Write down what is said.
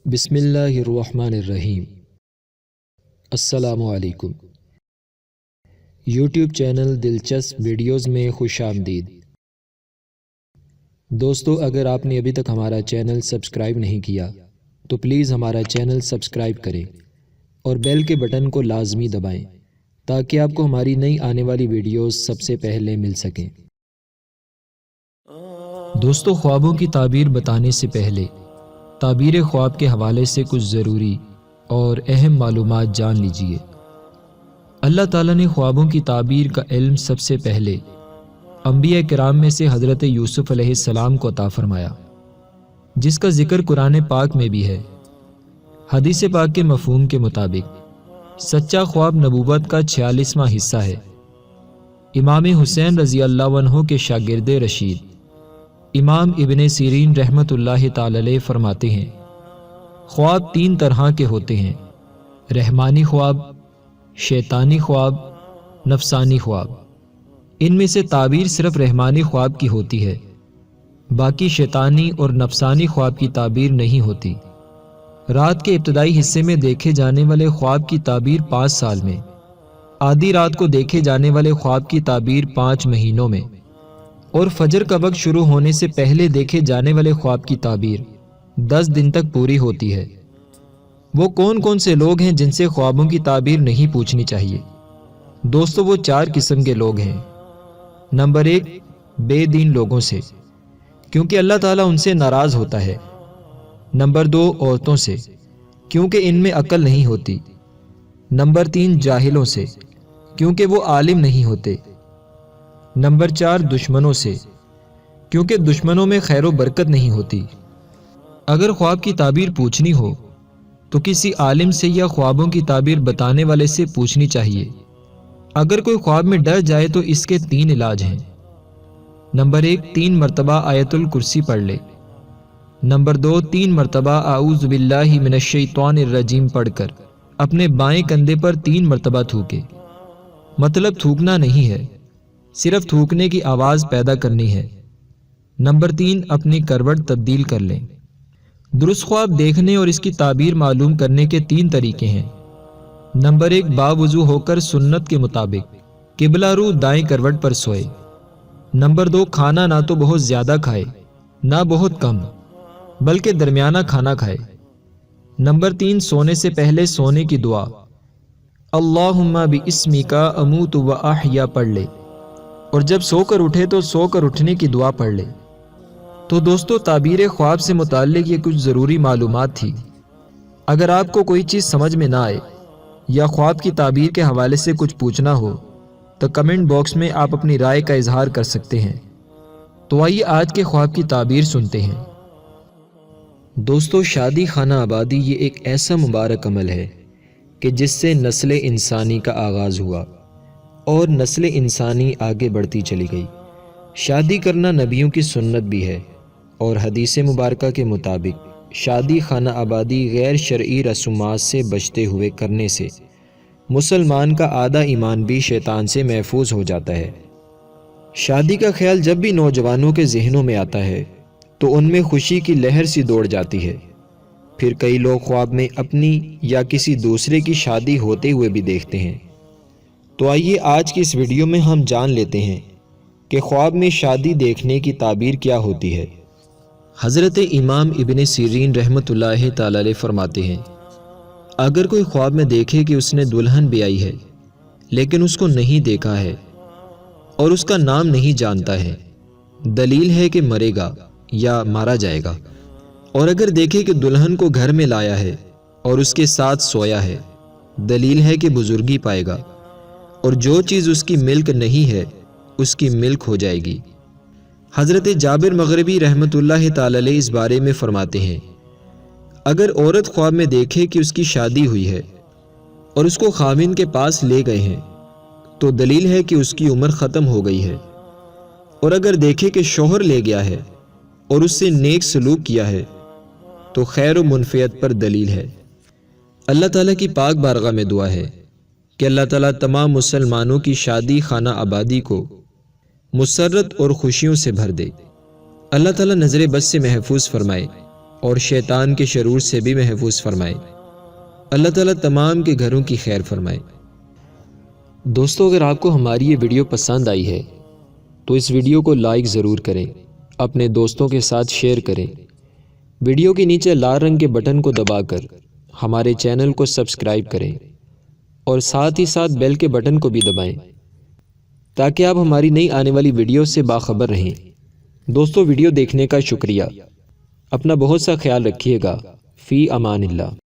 بسم اللہ الرحمن الرحیم۔ السلام علیکم۔ یوٹیوب چینل دلچسپ ویڈیوز میں خوش آمدید۔ دوستو، اگر آپ نے ابھی تک ہمارا چینل سبسکرائب نہیں کیا تو پلیز ہمارا چینل سبسکرائب کریں اور بیل کے بٹن کو لازمی دبائیں تاکہ آپ کو ہماری نئی آنے والی ویڈیوز سب سے پہلے مل سکیں۔ دوستو، خوابوں کی تعبیر بتانے سے پہلے تعبیر خواب کے حوالے سے کچھ ضروری اور اہم معلومات جان لیجئے۔ اللہ تعالیٰ نے خوابوں کی تعبیر کا علم سب سے پہلے انبیاء کرام میں سے حضرت یوسف علیہ السلام کو عطا فرمایا، جس کا ذکر قرآن پاک میں بھی ہے۔ حدیث پاک کے مفہوم کے مطابق سچا خواب نبوت کا 46واں حصہ ہے۔ امام حسین رضی اللہ عنہ کے شاگرد رشید امام ابن سیرین رحمۃ اللہ تعالی علیہ فرماتے ہیں، خواب 3 طرح کے ہوتے ہیں: رحمانی خواب، شیطانی خواب، نفسانی خواب۔ ان میں سے تعبیر صرف رحمانی خواب کی ہوتی ہے، باقی شیطانی اور نفسانی خواب کی تعبیر نہیں ہوتی۔ رات کے ابتدائی حصے میں دیکھے جانے والے خواب کی تعبیر 5 سال میں، آدھی رات کو دیکھے جانے والے خواب کی تعبیر 5 مہینوں میں، اور فجر کا وقت شروع ہونے سے پہلے دیکھے جانے والے خواب کی تعبیر 10 دن تک پوری ہوتی ہے۔ وہ کون کون سے لوگ ہیں جن سے خوابوں کی تعبیر نہیں پوچھنی چاہیے؟ دوستو، وہ 4 قسم کے لوگ ہیں۔ نمبر 1، بے دین لوگوں سے، کیونکہ اللہ تعالیٰ ان سے ناراض ہوتا ہے۔ نمبر 2، عورتوں سے، کیونکہ ان میں عقل نہیں ہوتی۔ نمبر 3، جاہلوں سے، کیونکہ وہ عالم نہیں ہوتے۔ نمبر 4، دشمنوں سے، کیونکہ دشمنوں میں خیر و برکت نہیں ہوتی۔ اگر خواب کی تعبیر پوچھنی ہو تو کسی عالم سے یا خوابوں کی تعبیر بتانے والے سے پوچھنی چاہیے۔ اگر کوئی خواب میں ڈر جائے تو اس کے 3 علاج ہیں۔ نمبر 1، 3 مرتبہ آیت الکرسی پڑھ لے۔ نمبر 2، 3 مرتبہ اعوذ باللہ من الشیطان الرجیم پڑھ کر اپنے بائیں کندھے پر 3 مرتبہ تھوکے۔ مطلب تھوکنا نہیں ہے، صرف تھوکنے کی آواز پیدا کرنی ہے۔ نمبر 3، اپنی کروٹ تبدیل کر لیں۔ درست خواب دیکھنے اور اس کی تعبیر معلوم کرنے کے 3 طریقے ہیں۔ نمبر 1، باوضو ہو کر سنت کے مطابق قبلہ رو دائیں کروٹ پر سوئے۔ نمبر 2، کھانا نہ تو بہت زیادہ کھائے نہ بہت کم، بلکہ درمیانہ کھانا کھائے۔ نمبر 3، سونے سے پہلے سونے کی دعا اللہم باسمک اموت و احیا پڑھ لے، اور جب سو کر اٹھے تو سو کر اٹھنے کی دعا پڑھ لے۔ تو دوستو، تعبیر خواب سے متعلق یہ کچھ ضروری معلومات تھی۔ اگر آپ کو کوئی چیز سمجھ میں نہ آئے یا خواب کی تعبیر کے حوالے سے کچھ پوچھنا ہو تو کمنٹ باکس میں آپ اپنی رائے کا اظہار کر سکتے ہیں۔ تو آئیے آج کے خواب کی تعبیر سنتے ہیں۔ دوستو، شادی خانہ آبادی یہ ایک ایسا مبارک عمل ہے کہ جس سے نسل انسانی کا آغاز ہوا اور نسل انسانی آگے بڑھتی چلی گئی۔ شادی کرنا نبیوں کی سنت بھی ہے، اور حدیث مبارکہ کے مطابق شادی خانہ آبادی غیر شرعی رسومات سے بچتے ہوئے کرنے سے مسلمان کا آدھا ایمان بھی شیطان سے محفوظ ہو جاتا ہے۔ شادی کا خیال جب بھی نوجوانوں کے ذہنوں میں آتا ہے تو ان میں خوشی کی لہر سی دوڑ جاتی ہے۔ پھر کئی لوگ خواب میں اپنی یا کسی دوسرے کی شادی ہوتے ہوئے بھی دیکھتے ہیں۔ تو آئیے آج کی اس ویڈیو میں ہم جان لیتے ہیں کہ خواب میں شادی دیکھنے کی تعبیر کیا ہوتی ہے۔ حضرت امام ابن سیرین رحمۃ اللہ تعالی علیہ فرماتے ہیں، اگر کوئی خواب میں دیکھے کہ اس نے دلہن بیائی ہے لیکن اس کو نہیں دیکھا ہے اور اس کا نام نہیں جانتا ہے، دلیل ہے کہ مرے گا یا مارا جائے گا۔ اور اگر دیکھے کہ دلہن کو گھر میں لایا ہے اور اس کے ساتھ سویا ہے، دلیل ہے کہ بزرگی پائے گا، اور جو چیز اس کی ملک نہیں ہے اس کی ملک ہو جائے گی۔ حضرت جابر مغربی رحمۃ اللہ تعالی علیہ اس بارے میں فرماتے ہیں، اگر عورت خواب میں دیکھے کہ اس کی شادی ہوئی ہے اور اس کو خاوند کے پاس لے گئے ہیں تو دلیل ہے کہ اس کی عمر ختم ہو گئی ہے، اور اگر دیکھے کہ شوہر لے گیا ہے اور اس سے نیک سلوک کیا ہے تو خیر و منفعت پر دلیل ہے۔ اللہ تعالیٰ کی پاک بارگاہ میں دعا ہے کہ اللہ تعالیٰ تمام مسلمانوں کی شادی خانہ آبادی کو مسرت اور خوشیوں سے بھر دے۔ اللہ تعالیٰ نظر بد سے محفوظ فرمائے اور شیطان کے شرور سے بھی محفوظ فرمائے۔ اللہ تعالیٰ تمام کے گھروں کی خیر فرمائے۔ دوستو، اگر آپ کو ہماری یہ ویڈیو پسند آئی ہے تو اس ویڈیو کو لائک ضرور کریں، اپنے دوستوں کے ساتھ شیئر کریں۔ ویڈیو کے نیچے لال رنگ کے بٹن کو دبا کر ہمارے چینل کو سبسکرائب کریں اور ساتھ ہی ساتھ بیل کے بٹن کو بھی دبائیں تاکہ آپ ہماری نئی آنے والی ویڈیو سے باخبر رہیں۔ دوستو، ویڈیو دیکھنے کا شکریہ۔ اپنا بہت سا خیال رکھیے گا۔ فی امان اللہ۔